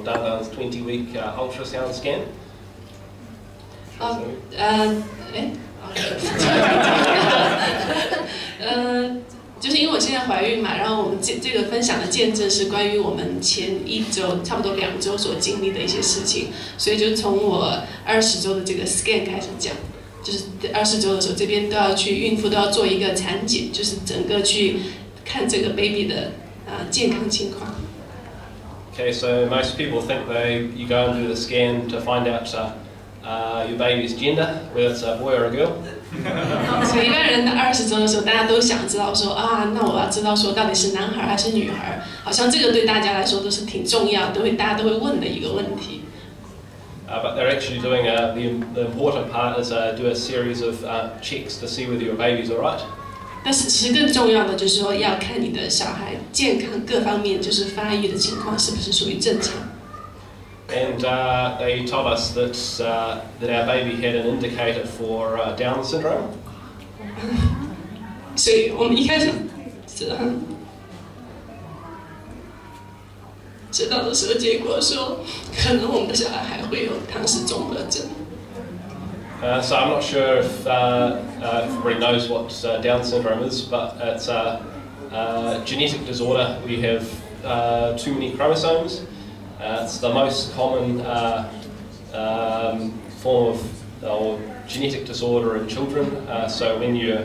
done a 20-week ultrasound scan. 就是因为我现在怀孕嘛，然后我们这个分享的见证是关于我们前1周差不多2周所经历的一些事情，所以就从我20周的这个 scan 开始讲，就是20周的时候，这边都要去孕妇都要做一个产检，就是整个去看这个 baby 的健康情况。Okay, so most people think you go and do the scan to find out your baby's gender, whether it's a boy or a girl. 所以一般人的20周的时候，大家都想知道说那我要知道说到底是男孩还是女孩，好像这个对大家来说都是挺重要，大家都会问的一个问题。But they're actually doing the important part is do a series of checks to see whether your baby's alright. 但是其实更重要的就是说要看你的小孩健康各方面，就是发育的情况是不是属于正常。And they told us that our baby had an indicator for Down syndrome. 所以我们一开始知道的时候，结果说可能我们的小孩还会有唐氏综合症。So I'm not sure if everybody knows what Down syndrome is, but it's a genetic disorder. We have too many chromosomes. It's the most common form of genetic disorder in children. So when you're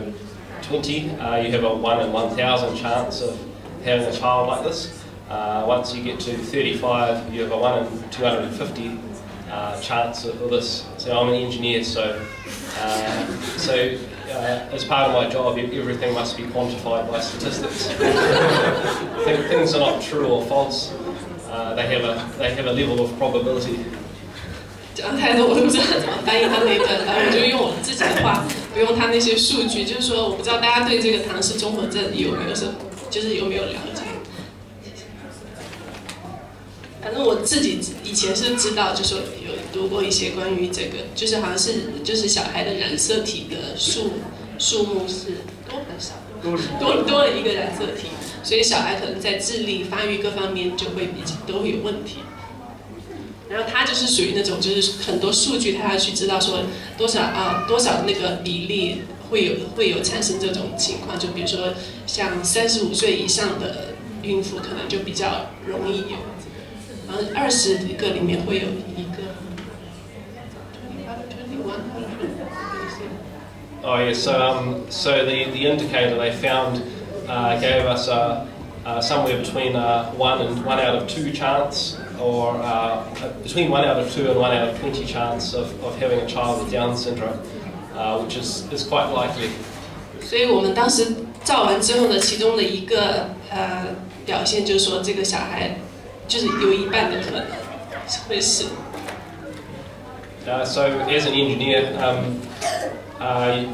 20, you have a 1 in 1,000 chance of having a child like this. Once you get to 35, you have a 1 in 250 chance of this. So I'm an engineer, so as part of my job, everything must be quantified by statistics. Things are not true or false. They have a level of probability. 讲太多，我都不知道怎么翻译他那段，然后我就用我自己的话，不用他那些数据。就是说，我不知道大家对这个唐氏综合症有没有了解。反正我自己以前是知道，就说有读过一些关于这个，就是好像就是小孩的染色体的数目是多很少，多了一个染色体，所以小孩可能在智力发育各方面就会都会有问题。然后他就是属于那种，就是很多数据他要去知道说多少那个比例会有产生这种情况，就比如说像35岁以上的孕妇可能就比较容易有。然后20个里面会有一个。Oh yes, so the indicator they found gave us somewhere between 1 and 1 out of 2 chance, or between 1 out of 2 and 1 out of 20 chance of having a child with Down syndrome, which is quite likely. 所以我们当时照完之后呢，其中的一个表现就是说，这个小孩就是有一半的可能会是。So as an engineer,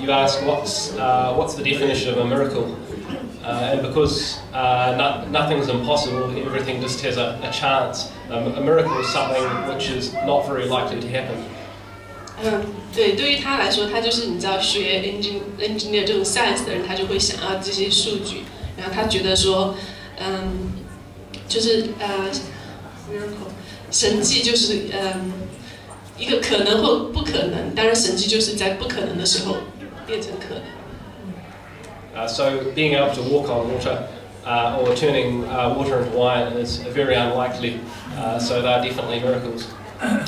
you ask what's the definition of a miracle, and because nothing's impossible, everything just has a chance. A miracle is something which is not very likely to happen. 对，对于他来说，他就是你知道学 engineer 这种 science 的人，他就会想要这些数据，然后他觉得说，就是miracle 神迹就是一个可能或不可能，当然神迹就是在不可能的时候变成可能。So being able to walk on water or turning water into wine is very unlikely. So they are definitely miracles.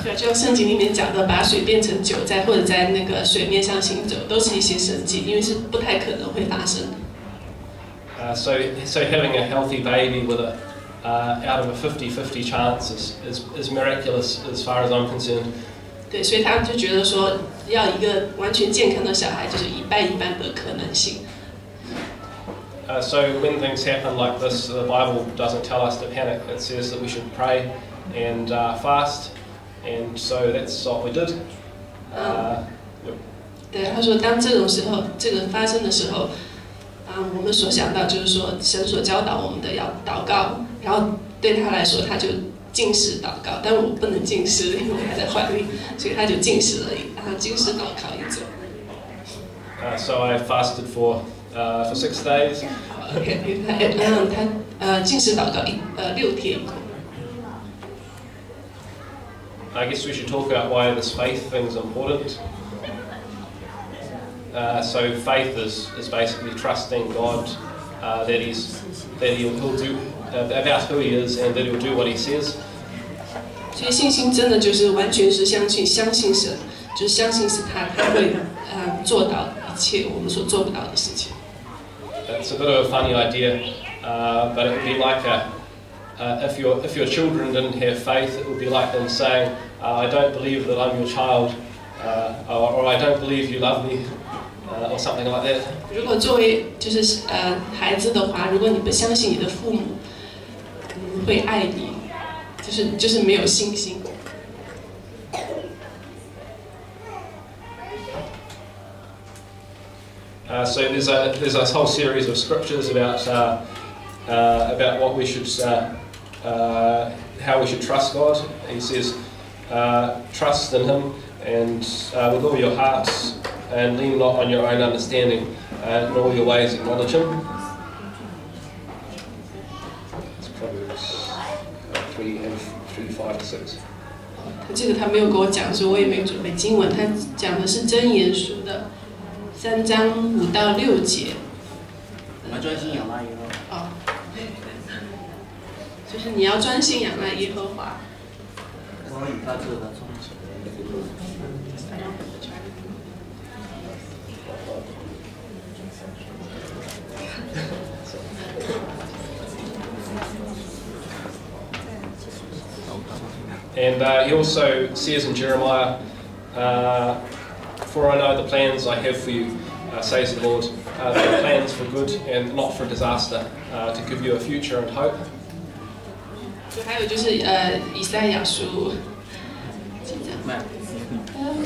对，就像圣经里面讲的，把水变成酒，或者在那个水面上行走，都是一些神迹，因为是不太可能会发生的。So having a healthy baby with out of a 50-50 chance is miraculous as far as I'm concerned. 对，所以他就觉得说，要一个完全健康的小孩，就是一半一半的可能性。So when things happen like this, the Bible doesn't tell us to panic. It says that we should pray and fast, and so that's what we did. 对，他说，当这种时候，这个发生的时候，我们所想到就是说，神所教导我们的要祷告，然后对他来说，他就禁食祷告，但我不能禁食，因为我还在怀孕，所以他就禁食了，然后禁食祷告一周。So I fasted for 6 days. OK， 然后他禁食祷告6天。I guess we should talk about why this faith thing is important. So faith is basically trusting God that He'll do about who He is and that He'll do what He says. 所以信心真的就是完全是相信神，就是相信是他会做到一切我们所做不到的事情。It's a bit of a funny idea, but it would be like if your children didn't have faith, it would be like them saying, "I don't believe that I'm your child," or "I don't believe you love me," or something like that. 如果作为就是孩子的话，如果你不相信你的父母会爱你，就是没有信心。So there's a whole series of scriptures about what we should how we should trust God. He says, trust in Him and with all your hearts, and lean not on your own understanding, in all your ways acknowledge Him. It's Proverbs 3:5-6. 这个他没有跟我讲，所以我也没有准备经文。他讲的是箴言书的3章5到6节。我们专心仰赖耶和华。哦，就是你要专心仰赖耶和华。我以他做的忠诚。And he also says in Jeremiah, "For I know the plans I have for you, says the Lord, they are plans for good and not for disaster, to give you a future and hope." 还有就是以赛亚书，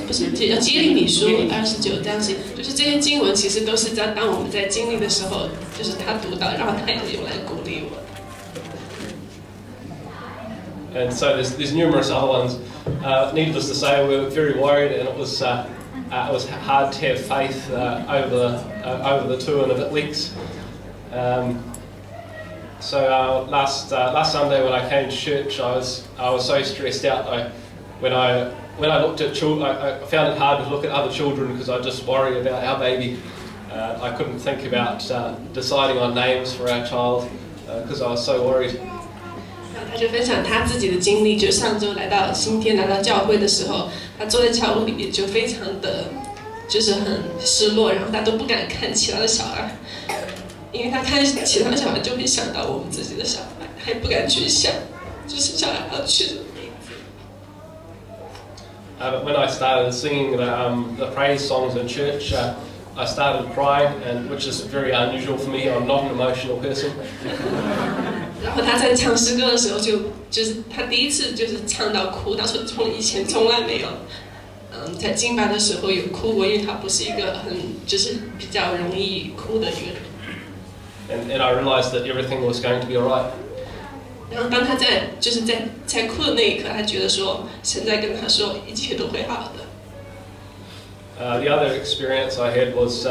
不是叫基利米书29章写，就是这些经文其实都是在当我们在经历的时候，就是他读到，然后他也用来鼓励我。And so there's numerous other ones. Needless to say, we were very worried, and it was hard to have faith over the 2 and a bit weeks. So last Sunday when I came to church, I was so stressed out. When I looked at children, I found it hard to look at other children because I just worry about our baby. I couldn't think about deciding on names for our child because I was so worried. 他就分享他自己的经历，就上周来到新天来到教会的时候，他坐在教会里面就非常的，就是很失落，然后他都不敢看其他的小孩，因为他看其他的小孩就会想到我们自己的小孩，他也不敢去想，就是小孩要取什么名字。But when I started singing the praise songs in church, I started crying, and which is very unusual for me. I'm not an emotional person. 然后他在唱诗歌的时候就是他第一次就是唱到哭，他说从以前从来没有，在敬拜的时候有哭过，因为他不是一个就是比较容易哭的一个人。And I realized that everything was going to be alright. 然后当他在哭的那一刻，他觉得说神在跟他说一切都会好的。The other experience I had was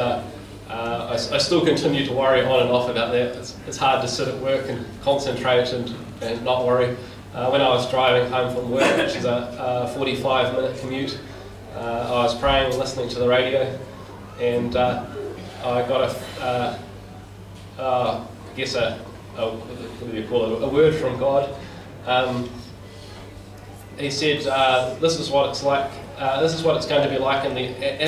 I still continue to worry on and off about that. It's hard to sit at work and concentrate and not worry. When I was driving home from work, which is a 45-minute commute, I was praying and listening to the radio, and I got I guess what do you call it? A word from God. He said, "This is what it's like. This is what it's going to be like at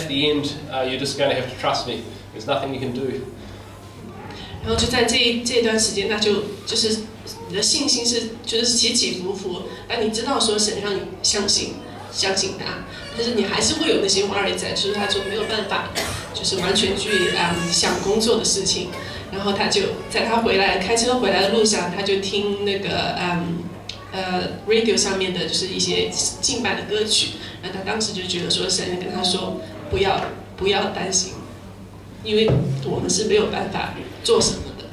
the end. You're just going to have to trust me. There's nothing you can do." 然后就在这段时间，就是你的信心是就是起起伏伏，但你知道说神让你相信他，但是你还是会有那些 worry 在，就是他说没有办法，就是完全去想工作的事情。然后他就在他开车回来的路上，他就听那个radio 上面的就是一些敬拜的歌曲，然后他当时就觉得说神跟他说不要担心，因为我们是没有办法做什么的。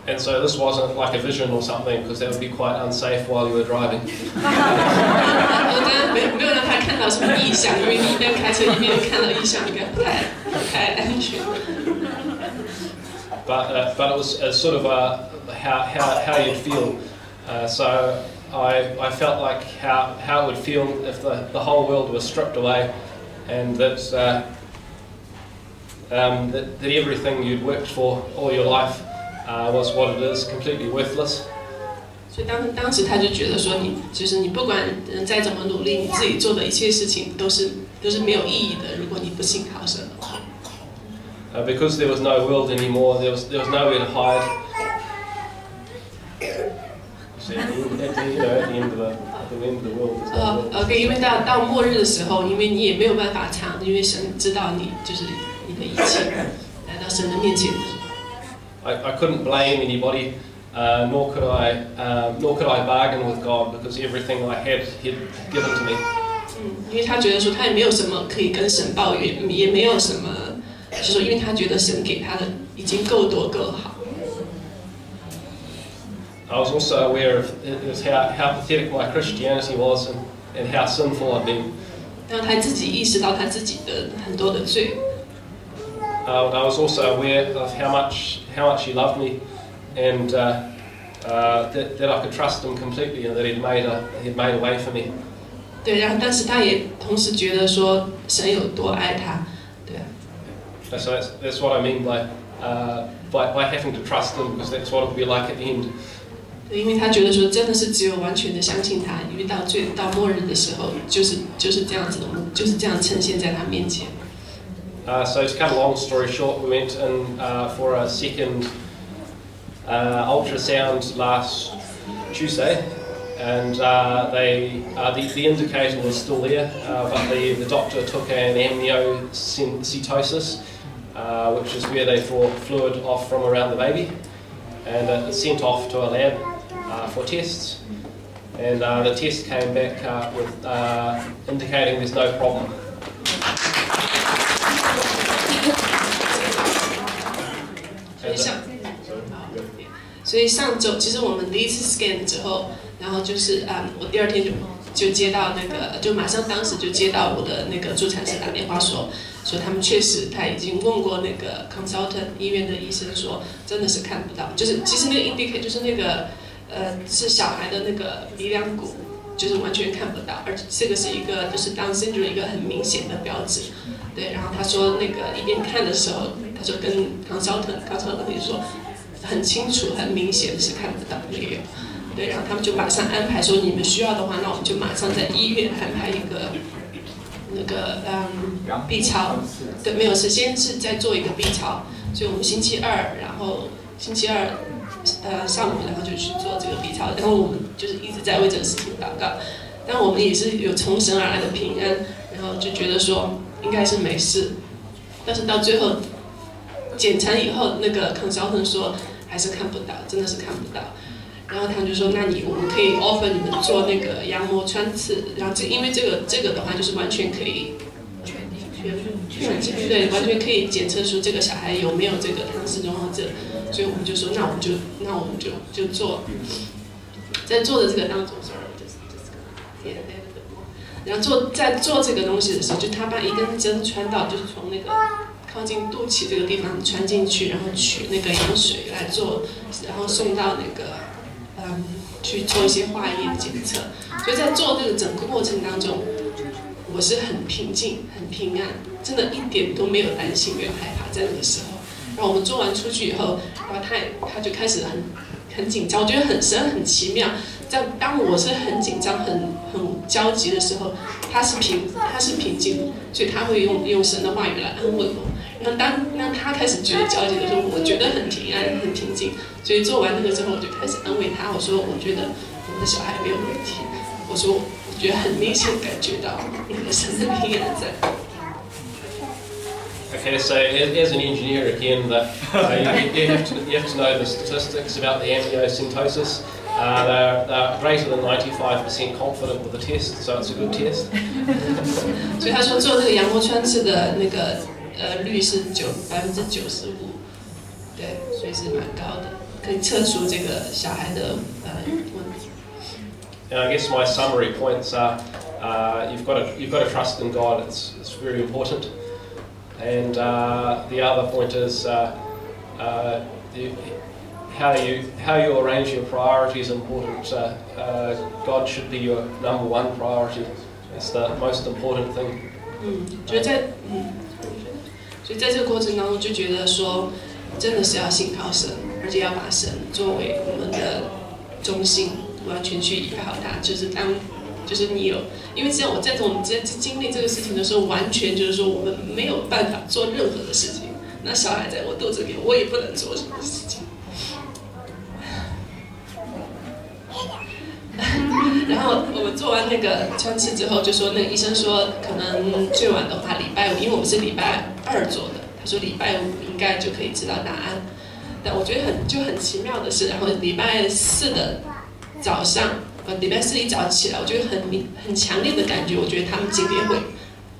And so this wasn't like a vision or something, because that would be quite unsafe while you were driving. 我当然没有让他看到什么异象，因为你一边开车一边看到异象，应该不太安全。But it was sort of how you'd feel. So I felt like how it would feel if the whole world was stripped away, and that everything you'd worked for all your life was what it is, completely worthless. 所以当时他就觉得说你不管再怎么努力，你自己做的一切事情都是没有意义的。如果你不信靠神的话。Because there was no world anymore, there was nowhere to hide. At the end of the world. OK， 因为到末日的时候，因为你也没有办法藏，因为神知道你就是你的一切，来到神的面前。I couldn't blame anybody, nor could I bargain with God because everything I had He'd given to me. 因为他觉得说他也没有什么可以跟神抱怨，也没有什么，就是说，因为他觉得神给他的已经够多够好。I was also aware of how pathetic my Christianity was and how sinful I'd been. 然后他自己意识到他自己的很多的罪。I was also aware of how much He loved me, and that I could trust Him completely, and that He'd made a way for me. 对，然后但是他也同时觉得说神有多爱他，对。So that's what I mean by having to trust Him, because that's what it would be like at the end. 因为他觉得说真的是只有完全的相信他，因为到末日的时候，就是这样子的，就是这样呈现在他面前。So to cut a long story short, we went in for a second ultrasound last Tuesday, and the indicator was still there, but the doctor took an amniocentesis, which is where they draw fluid off from around the baby, and it's sent off to a lab for tests, and the test came back with indicating there's no problem. 所以上周其实我们第一次 scan 之后，然后就是我第二天就接到那个，就马上当时就接到我的那个助产士打电话说他们确实他已经问过那个 consultant 医院的医生说真的是看不到，就是其实那个 indicate 就是那个是小孩的那个鼻梁骨，就是完全看不到，而且这个是一个就是 Down syndrome 一个很明显的标志。对，然后他说那个一边看的时候，他说跟 consultant 也说很清楚、很明显是看不到没有。对，然后他们就马上安排说你们需要的话，那我们就马上在医院安排一个那个B 超。对，没有，先是在做一个 B 超，所以我们星期二上午，然后就去做这个 B 超，然后我们就是一直在为这个事情祷告，但我们也是有从神而来的平安，然后就觉得说应该是没事，但是到最后检查以后，那个 consultant 说还是看不到，真的是看不到。然后他们就说，那我们可以 offer 你们做那个羊膜穿刺，然后因为这个的话就是完全可以对，完全可以检测出这个小孩有没有这个唐氏综合症，所以我们就说，那我们就做，在做的这个当中，然后在做这个东西的时候，就他把一根针穿到，就是从那个靠近肚脐这个地方穿进去，然后取那个羊水来做，然后送到那个去做一些化验检测。所以在做这个整个过程当中，我是很平静、很平安，真的一点都没有担心、没有害怕。在那个时候，然后我们做完出去以后，然后他就开始很紧张，我觉得很奇妙。当我是很紧张、很焦急的时候，他是平静，所以他会用神的话语来安慰我。然后当他开始觉得焦急的时候，我觉得很平安、很平静。所以做完那个之后，我就开始安慰他，我说我觉得我的小孩没有问题，我说我觉得很明显感觉到你的神的平安在。Okay, so as an engineer again, you have to know the statistics about the amniocentesis. They're greater than 95% confident with the test, so it's a good test. 所以他说做这个羊膜穿刺的那个率是95%，对，所以是蛮高的，可以测出这个小孩的问题。And I guess my summary points are you've got to trust in God. It's very important. how you arrange your priorities is important. God should be your number one priority. It's the most important thing. 所以在这个过程当中，就觉得说，真的是要信靠神，而且要把神作为我们的中心，完全去依靠他。就是你有，因为这样我在经历这个事情的时候，完全就是说我们没有办法做任何的事情。那小孩在我肚子里，我也不能做什么事情。然后我们做完那个穿刺之后，就说那个医生说，可能最晚的话礼拜五，因为我们是礼拜2做的，他说礼拜5应该就可以知道答案。但我觉得很奇妙的是，然后礼拜4的早上，礼拜4一早起来，我觉得很强烈的感觉，我觉得他们今天会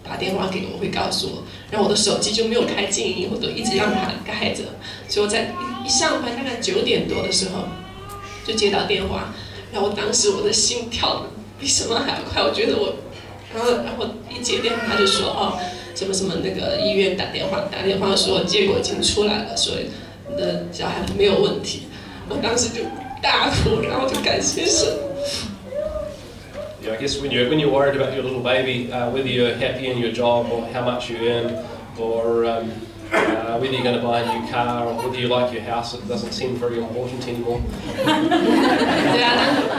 打电话给我，会告诉我，然后我的手机就没有开静音，我都一直让它开着，所以我在一上班大概9点多的时候就接到电话。然后当时我的心跳得比什么还要快，我觉得然后一接电话他就说什么什么那个医院打电话说结果已经出来了，所以你的小孩没有问题。我当时就大哭，然后就感谢神。Yeah, I guess when you're worried about your little baby, whether you're happy in your job or how much you earn, or whether you're going to buy a new car or whether you like your house, it doesn't seem very important anymore.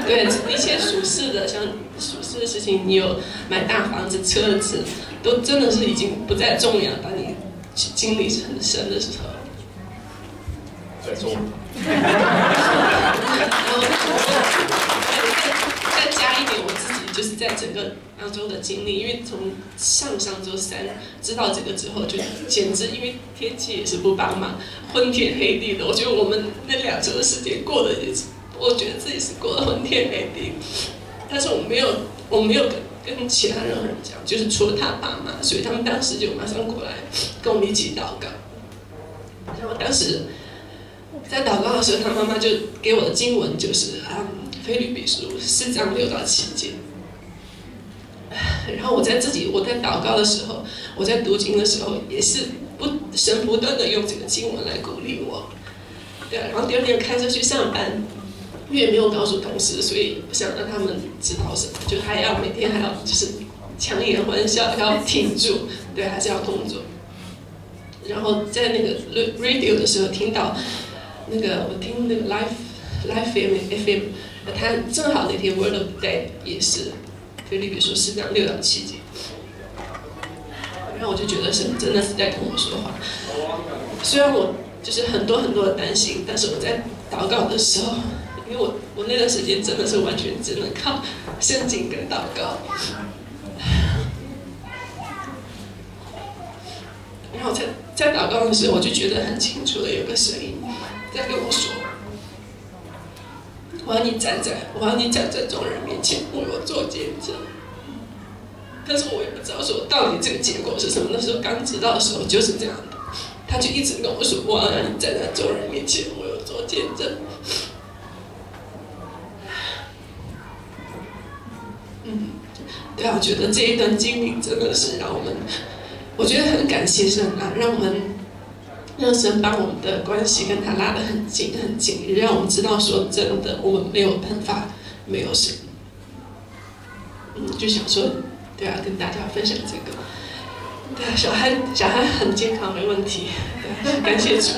对，一切属世的，像属世的事情，你有买大房子、车子，都真的是已经不再重要，当你经历很深的时候。That's all. 再加一点我自己，就是在整个当中的经历，因为从上周3知道这个之后，就简直因为天气也是不帮忙，昏天黑地的。我觉得我们那2周的时间过得也是，我觉得自己是过得昏天黑地。但是我没有跟其他任何人讲，就是除了他爸妈，所以他们当时就马上过来跟我们一起祷告。然后当时在祷告的时候，他妈妈就给我的经文就是腓立比书4章6到7节。然后我在祷告的时候，我在读经的时候，也是神不断的用这个经文来鼓励我。对，然后第2天开车去上班，因为没有告诉同事，所以不想让他们知道什么，就每天还要就是强颜欢笑，要挺住，对，还是要工作。然后在那个 radio 的时候听到我听那个 Live FM， 他正好那天 Word of the Day 也是腓立比书4章6到7节，然后我就觉得神真的是在跟我说话。虽然我就是很多的担心，但是我在祷告的时候，因为我那段时间真的是完全只能靠圣经跟祷告。然后在祷告的时候，我就觉得很清楚的有个声音在跟我说：“我要你站在众人面前为我做见证。”但是我也不知道说到底这个结果是什么。那时候刚知道的时候就是这样的，他就一直跟我说：“我要让你站在众人面前为我做见证。”对啊，我觉得这一段经历真的是让我觉得很感谢神啊，让神把我们的关系跟他拉得很紧很紧，也让我们知道说真的我们没有办法没有神。就想说，对啊，跟大家分享这个。对啊，小孩很健康没问题，对啊，感谢主。